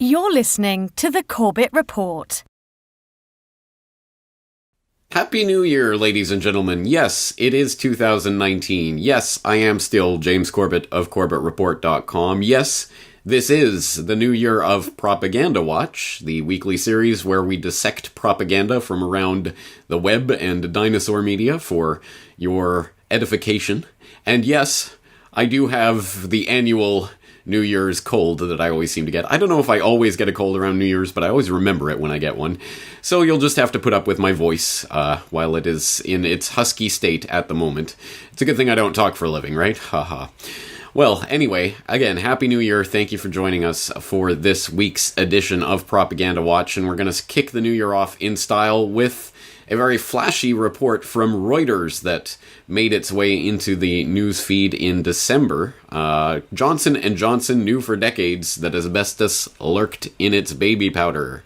You're listening to the Corbett Report. Happy New Year, ladies and gentlemen. Yes, it is 2019. Yes, I am still James Corbett of corbettreport.com. Yes, this is the new year of Propaganda Watch, the weekly series where we dissect propaganda from around the web and dinosaur media for your edification. And yes, I do have the annual New Year's cold that I always seem to get. I don't know if I always get a cold around New Year's, but I always remember it when I get one. So you'll just have to put up with my voice while it is in its husky state at the moment. It's a good thing I don't talk for a living, right? Haha. Well, anyway, again, Happy New Year. Thank you for joining us for this week's edition of Propaganda Watch, and we're going to kick the new year off in style with a very flashy report from Reuters that made its way into the news feed in December. Johnson & Johnson knew for decades that asbestos lurked in its baby powder.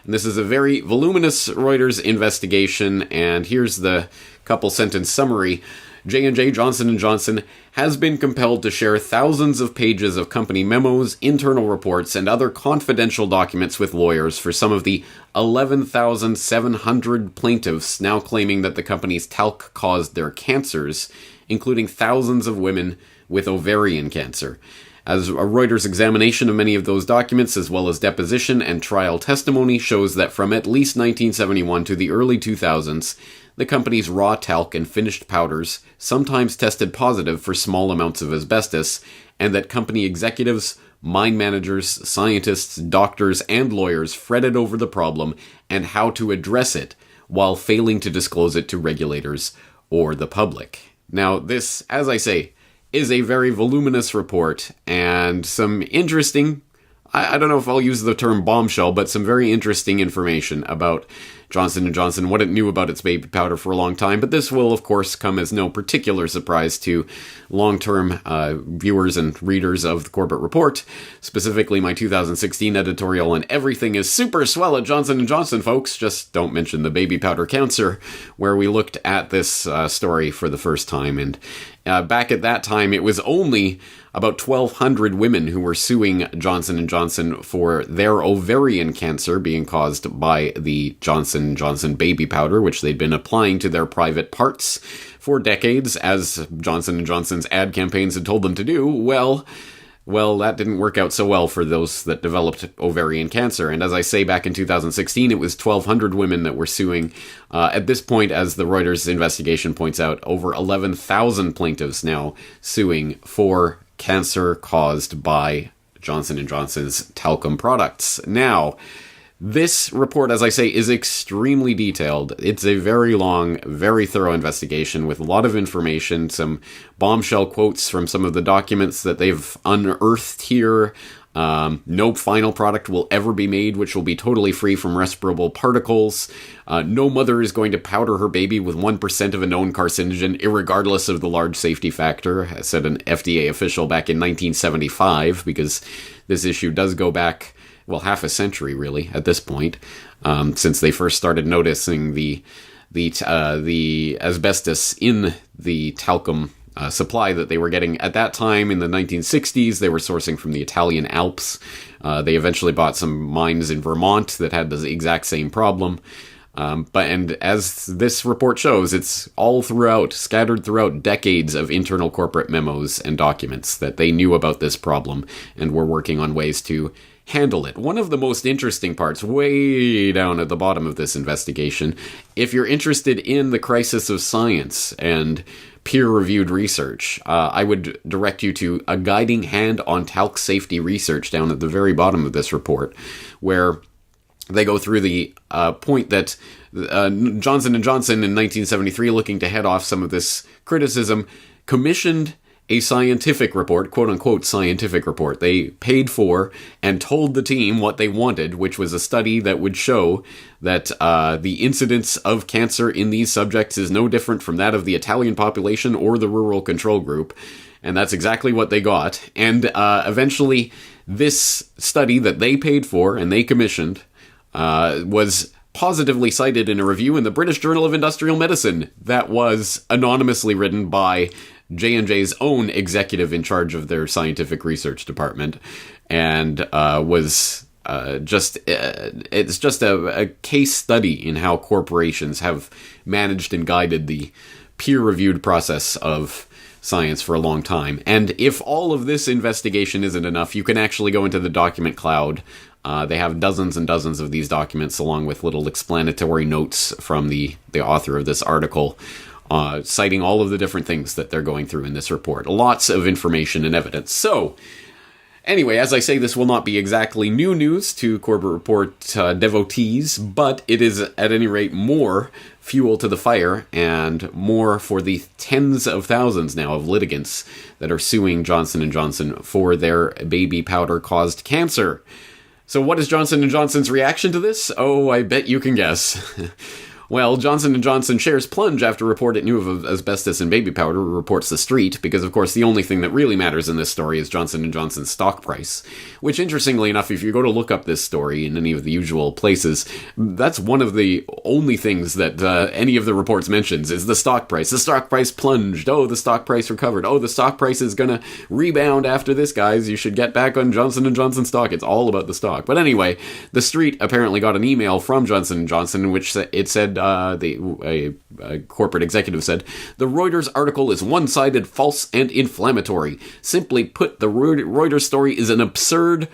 And this is a very voluminous Reuters investigation, and here's the couple-sentence summary. J&J Johnson & Johnson has been compelled to share thousands of pages of company memos, internal reports, and other confidential documents with lawyers for some of the 11,700 plaintiffs now claiming that the company's talc caused their cancers, including thousands of women with ovarian cancer. As a Reuters examination of many of those documents, as well as deposition and trial testimony, shows that from at least 1971 to the early 2000s, the company's raw talc and finished powders sometimes tested positive for small amounts of asbestos, and that company executives, mine managers, scientists, doctors, and lawyers fretted over the problem and how to address it while failing to disclose it to regulators or the public. Now, this, as I say, is a very voluminous report and some interesting, I don't know if I'll use the term bombshell, but some very interesting information about Johnson & Johnson, what it knew about its baby powder for a long time. But this will, of course, come as no particular surprise to long-term viewers and readers of the Corbett Report, specifically my 2016 editorial on Everything is Super Swell at Johnson & Johnson, folks. Just don't mention the baby powder cancer, where we looked at this story for the first time. And back at that time, it was only about 1,200 women who were suing Johnson & Johnson for their ovarian cancer being caused by the Johnson & Johnson baby powder, which they'd been applying to their private parts for decades, as Johnson & Johnson's ad campaigns had told them to do. Well, that didn't work out so well for those that developed ovarian cancer. And as I say, back in 2016, it was 1,200 women that were suing. At this point, as the Reuters investigation points out, over 11,000 plaintiffs now suing for cancer caused by Johnson & Johnson's talcum products. Now, this report, as I say, is extremely detailed. It's a very long, very thorough investigation with a lot of information, some bombshell quotes from some of the documents that they've unearthed here. No final product will ever be made which will be totally free from respirable particles. No mother is going to powder her baby with 1% of a known carcinogen, irregardless of the large safety factor, said an FDA official back in 1975, because this issue does go back, well, half a century, really, at this point, since they first started noticing the asbestos in the talcum supply that they were getting at that time in the 1960s. They were sourcing from the Italian Alps. They eventually bought some mines in Vermont that had the exact same problem. And as this report shows, it's all throughout, scattered throughout decades of internal corporate memos and documents that they knew about this problem and were working on ways to handle it. One of the most interesting parts, way down at the bottom of this investigation, if you're interested in the crisis of science and peer-reviewed research, I would direct you to A Guiding Hand on Talc Safety Research down at the very bottom of this report, where they go through the point that Johnson & Johnson in 1973, looking to head off some of this criticism, commissioned a scientific report, quote-unquote scientific report. They paid for and told the team what they wanted, which was a study that would show that the incidence of cancer in these subjects is no different from that of the Italian population or the rural control group. And that's exactly what they got. And eventually, this study that they paid for and they commissioned was positively cited in a review in the British Journal of Industrial Medicine that was anonymously written by J&J's own executive in charge of their scientific research department, and was it's just a case study in how corporations have managed and guided the peer-reviewed process of science for a long time. And if all of this investigation isn't enough, you can actually go into the document cloud. They have dozens and dozens of these documents, along with little explanatory notes from the author of this article, citing all of the different things that they're going through in this report. Lots of information and evidence. So, anyway, as I say, this will not be exactly new news to Corbett Report devotees, but it is, at any rate, more fuel to the fire and more for the tens of thousands now of litigants that are suing Johnson & Johnson for their baby powder-caused cancer. So what is Johnson & Johnson's reaction to this? Oh, I bet you can guess. Well, Johnson & Johnson shares plunge after report it knew of asbestos in baby powder, reports The Street, because of course the only thing that really matters in this story is Johnson & Johnson's stock price. Which, interestingly enough, if you go to look up this story in any of the usual places, that's one of the only things that any of the reports mentions is the stock price. The stock price plunged. Oh, the stock price recovered. Oh, the stock price is gonna rebound after this, guys. You should get back on Johnson & Johnson stock. It's all about the stock. But anyway, The Street apparently got an email from Johnson & Johnson in which it said, a corporate executive said, "The Reuters article is one-sided, false, and inflammatory. Simply put, the Reuters story is an absurd,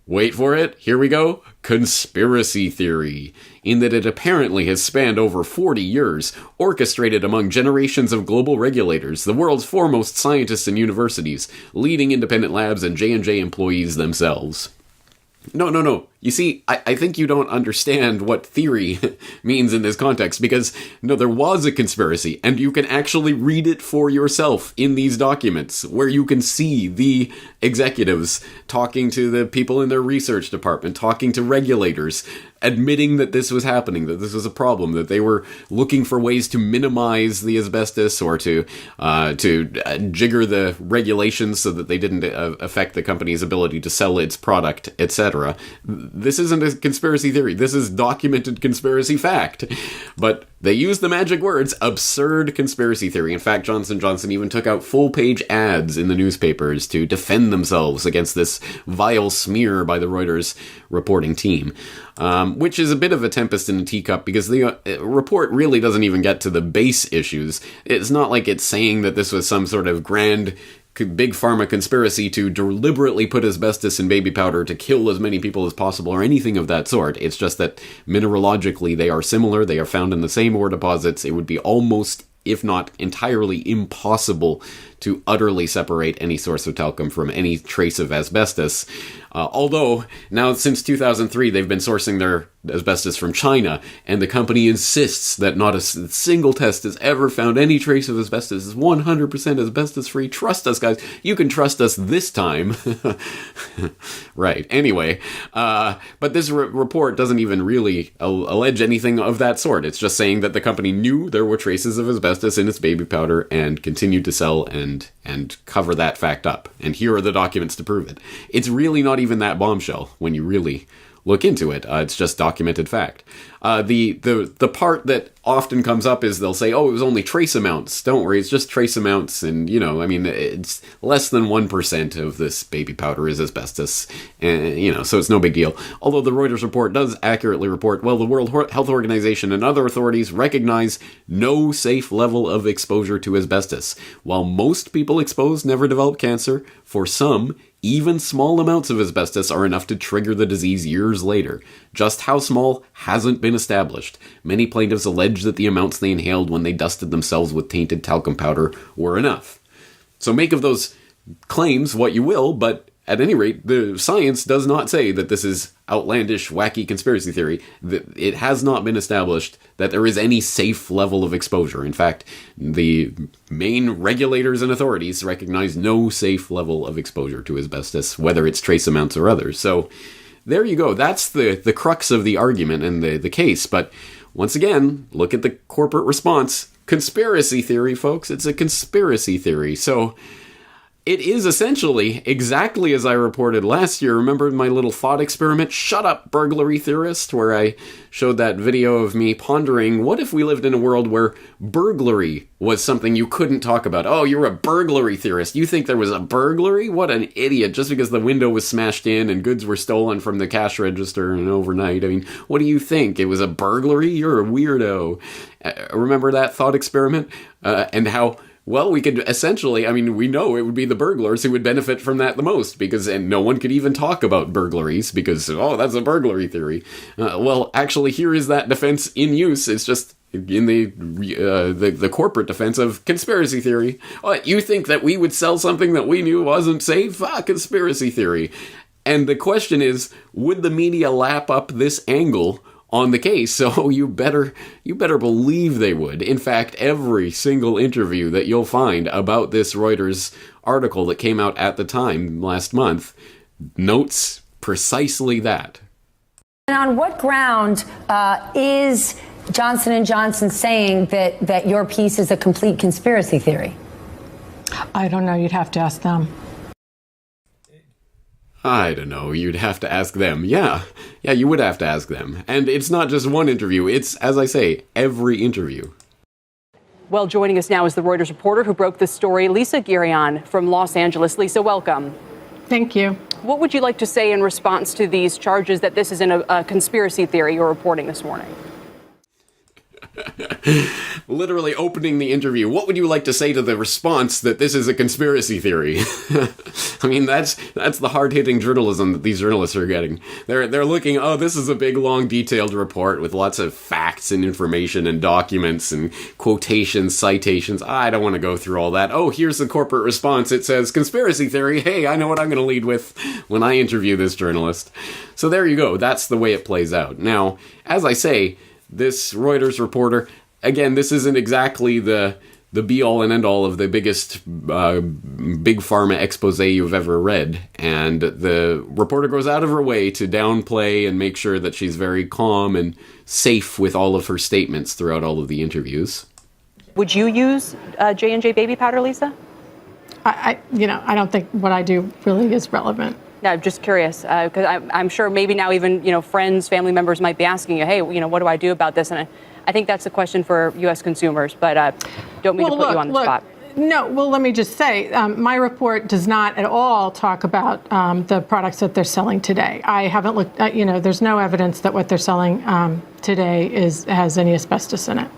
wait for it, here we go, conspiracy theory, in that it apparently has spanned over 40 years, orchestrated among generations of global regulators, the world's foremost scientists and universities, leading independent labs, and J&J employees themselves." No. You see, I think you don't understand what theory means in this context, because, no, there was a conspiracy, and you can actually read it for yourself in these documents, where you can see the executives talking to the people in their research department, talking to regulators, admitting that this was happening, that this was a problem, that they were looking for ways to minimize the asbestos or to jigger the regulations so that they didn't affect the company's ability to sell its product, etc. This isn't a conspiracy theory. This is documented conspiracy fact. But they use the magic words, absurd conspiracy theory. In fact, Johnson & Johnson even took out full-page ads in the newspapers to defend themselves against this vile smear by the Reuters reporting team. Which is a bit of a tempest in a teacup, because the report really doesn't even get to the base issues. It's not like it's saying that this was some sort of grand big pharma conspiracy to deliberately put asbestos in baby powder to kill as many people as possible or anything of that sort. It's just that mineralogically they are similar, they are found in the same ore deposits. It would be almost, if not entirely, impossible to utterly separate any source of talcum from any trace of asbestos. Although, now since 2003, they've been sourcing their asbestos from China, and the company insists that not a single test has ever found any trace of asbestos. It's 100% asbestos-free. Trust us, guys. You can trust us this time. Right. Anyway, but this report doesn't even really allege anything of that sort. It's just saying that the company knew there were traces of asbestos in its baby powder and continued to sell and cover that fact up. And here are the documents to prove it. It's really not even that bombshell when you really look into it. It's just documented fact. The part that often comes up is they'll say, oh, it was only trace amounts. Don't worry, it's just trace amounts. And, it's less than 1% of this baby powder is asbestos. And, so it's no big deal. Although the Reuters report does accurately report, well, the World Health Organization and other authorities recognize no safe level of exposure to asbestos. While most people exposed never develop cancer, for some, even small amounts of asbestos are enough to trigger the disease years later. Just how small hasn't been established. Many plaintiffs allege that the amounts they inhaled when they dusted themselves with tainted talcum powder were enough. So make of those claims what you will, but at any rate, the science does not say that this is outlandish, wacky conspiracy theory. It has not been established that there is any safe level of exposure. In fact, the main regulators and authorities recognize no safe level of exposure to asbestos, whether it's trace amounts or others. So there you go. That's the crux of the argument and the case. But once again, look at the corporate response. Conspiracy theory, folks. It's a conspiracy theory. So It is essentially exactly as I reported last year. Remember my little thought experiment, Shut Up, Burglary Theorist, where I showed that video of me pondering, what if we lived in a world where burglary was something you couldn't talk about? Oh, you're a burglary theorist. You think there was a burglary? What an idiot, just because the window was smashed in and goods were stolen from the cash register and overnight. I mean, what do you think? It was a burglary? You're a weirdo. Remember that thought experiment? And how... Well, we could essentially, I mean, we know it would be the burglars who would benefit from that the most, and no one could even talk about burglaries because, oh, that's a burglary theory. Well, actually, here is that defense in use. It's just in the corporate defense of conspiracy theory. What, you think that we would sell something that we knew wasn't safe? Conspiracy theory. And the question is, would the media lap up this angle on the case? So you better believe they would. In fact, every single interview that you'll find about this Reuters article that came out at the time last month notes precisely that. And on what ground is Johnson & Johnson saying that your piece is a complete conspiracy theory? I don't know. You'd have to ask them. I don't know, you'd have to ask them. Yeah, you would have to ask them. And it's not just one interview, it's, as I say, every interview. Well, joining us now is the Reuters reporter who broke this story, Lisa Girion from Los Angeles. Lisa, welcome. Thank you. What would you like to say in response to these charges that this isn't a conspiracy theory you're reporting this morning? Literally opening the interview. What would you like to say to the response that this is a conspiracy theory? I mean, that's the hard-hitting journalism that these journalists are getting. They're looking, oh, this is a big, long, detailed report with lots of facts and information and documents and quotations, citations. I don't want to go through all that. Oh, here's the corporate response. It says, conspiracy theory. Hey, I know what I'm going to lead with when I interview this journalist. So there you go. That's the way it plays out. Now, as I say, this Reuters reporter, again, this isn't exactly the be-all and end-all of the biggest big pharma expose you've ever read. And the reporter goes out of her way to downplay and make sure that she's very calm and safe with all of her statements throughout all of the interviews. Would you use J&J baby powder, Lisa? I don't think what I do really is relevant. No, I'm just curious, because I'm sure maybe now even, friends, family members might be asking you, hey, what do I do about this? And I think that's a question for U.S. consumers, but don't mean to put you on the spot. No, well, let me just say, my report does not at all talk about the products that they're selling today. I haven't looked at, there's no evidence that what they're selling today has any asbestos in it.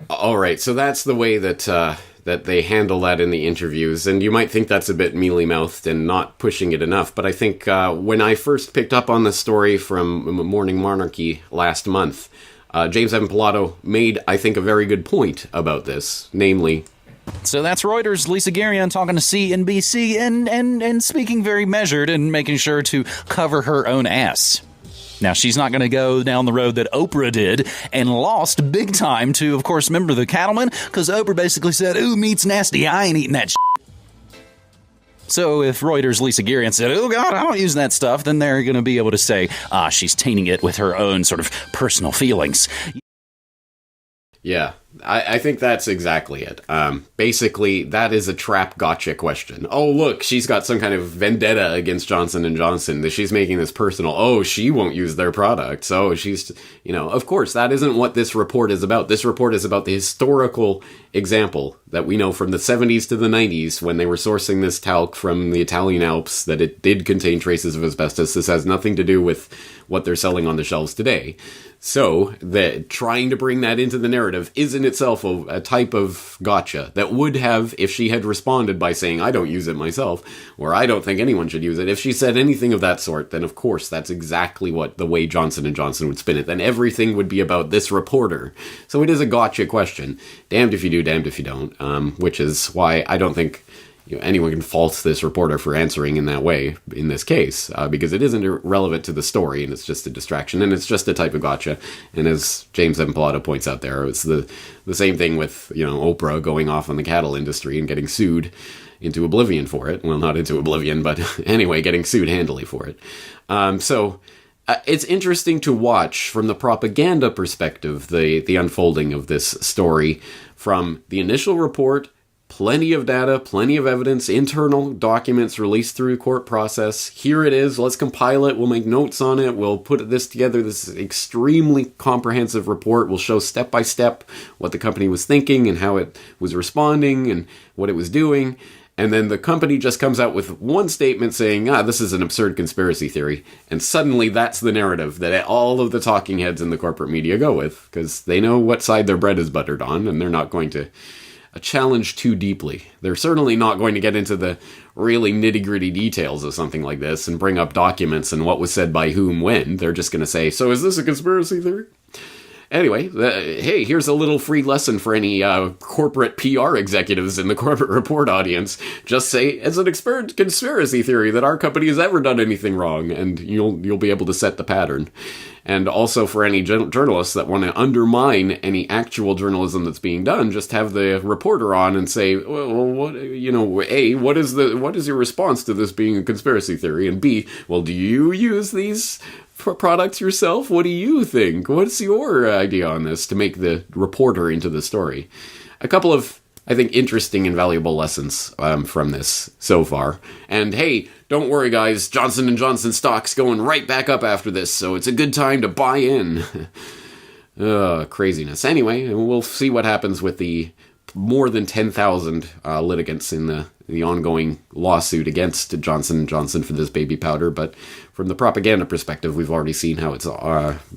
All right, so that's the way that they handle that in the interviews, and you might think that's a bit mealy-mouthed and not pushing it enough, but I think when I first picked up on this story from Morning Monarchy last month, James Evan Pilato made, I think, a very good point about this, namely... So that's Reuters' Lisa Girion talking to CNBC and speaking very measured and making sure to cover her own ass. Now, she's not going to go down the road that Oprah did and lost big time to, of course, remember the cattleman? Because Oprah basically said, ooh, meat's nasty, I ain't eating that shit. So if Reuters' Lisa Girion said, oh, God, I don't use that stuff, then they're going to be able to say, she's tainting it with her own sort of personal feelings. Yeah, I think that's exactly it. Basically, that is a trap gotcha question. Oh, look, she's got some kind of vendetta against Johnson & Johnson, that she's making this personal. Oh, she won't use their products. Oh, she's, of course, that isn't what this report is about. This report is about the historical example that we know from the 70s to the 90s when they were sourcing this talc from the Italian Alps, that it did contain traces of asbestos. This has nothing to do with what they're selling on the shelves today. So, trying to bring that into the narrative is in itself a type of gotcha that would have, if she had responded by saying, I don't use it myself, or I don't think anyone should use it, if she said anything of that sort, then of course that's exactly the way Johnson & Johnson would spin it. Then everything would be about this reporter. So it is a gotcha question. Damned if you do, damned if you don't, which is why I don't think anyone can fault this reporter for answering in that way in this case, because it isn't relevant to the story, and it's just a distraction, and it's just a type of gotcha. And as James Evan Pilato points out there, it's the same thing with Oprah going off on the cattle industry and getting sued into oblivion for it. Well, not into oblivion, but anyway, getting sued handily for it. So it's interesting to watch from the propaganda perspective the unfolding of this story from the initial report Plenty of data, plenty of evidence, internal documents released through the court process. Here it is. Let's compile it. We'll make notes on it. We'll put this together. This extremely comprehensive report will show step by step what the company was thinking and how it was responding and what it was doing. And then the company just comes out with one statement saying, this is an absurd conspiracy theory. And suddenly that's the narrative that all of the talking heads in the corporate media go with, because they know what side their bread is buttered on, and they're not going to challenge too deeply. They're certainly not going to get into the really nitty-gritty details of something like this and bring up documents and what was said by whom when. They're just going to say, so is this a conspiracy theory? Anyway, hey, here's a little free lesson for any corporate PR executives in the Corbett Report audience. Just say, it's an absurd conspiracy theory that our company has ever done anything wrong, and you'll be able to set the pattern. And also for any journalists that want to undermine any actual journalism that's being done, just have the reporter on and say, well, what, A, what is your response to this being a conspiracy theory? And B, well, do you use these products yourself? What do you think? What's your idea on this, to make the reporter into the story? A couple of, I think, interesting and valuable lessons from this so far. And hey, don't worry guys, Johnson & Johnson stock's going right back up after this, so it's a good time to buy in. Craziness. Anyway, we'll see what happens with the more than 10,000 litigants in the ongoing lawsuit against Johnson & Johnson for this baby powder. But from the propaganda perspective, we've already seen how it's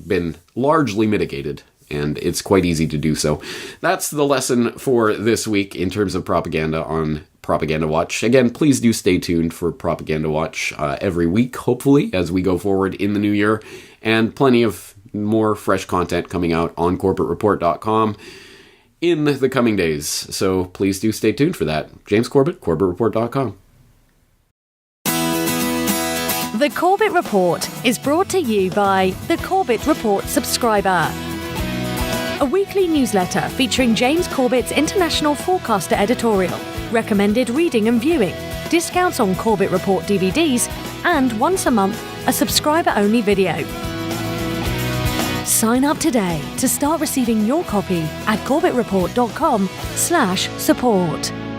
been largely mitigated, and it's quite easy to do so. That's the lesson for this week in terms of propaganda on Propaganda Watch. Again, please do stay tuned for Propaganda Watch every week, hopefully, as we go forward in the new year, and plenty of more fresh content coming out on corbettreport.com in the coming days. So please do stay tuned for that. James Corbett, corbettreport.com. The Corbett Report is brought to you by the Corbett Report subscriber, a weekly newsletter featuring James Corbett's international forecaster editorial, recommended reading and viewing, discounts on Corbett Report DVDs, and once a month, a subscriber-only video. Sign up today to start receiving your copy at corbettreport.com/support.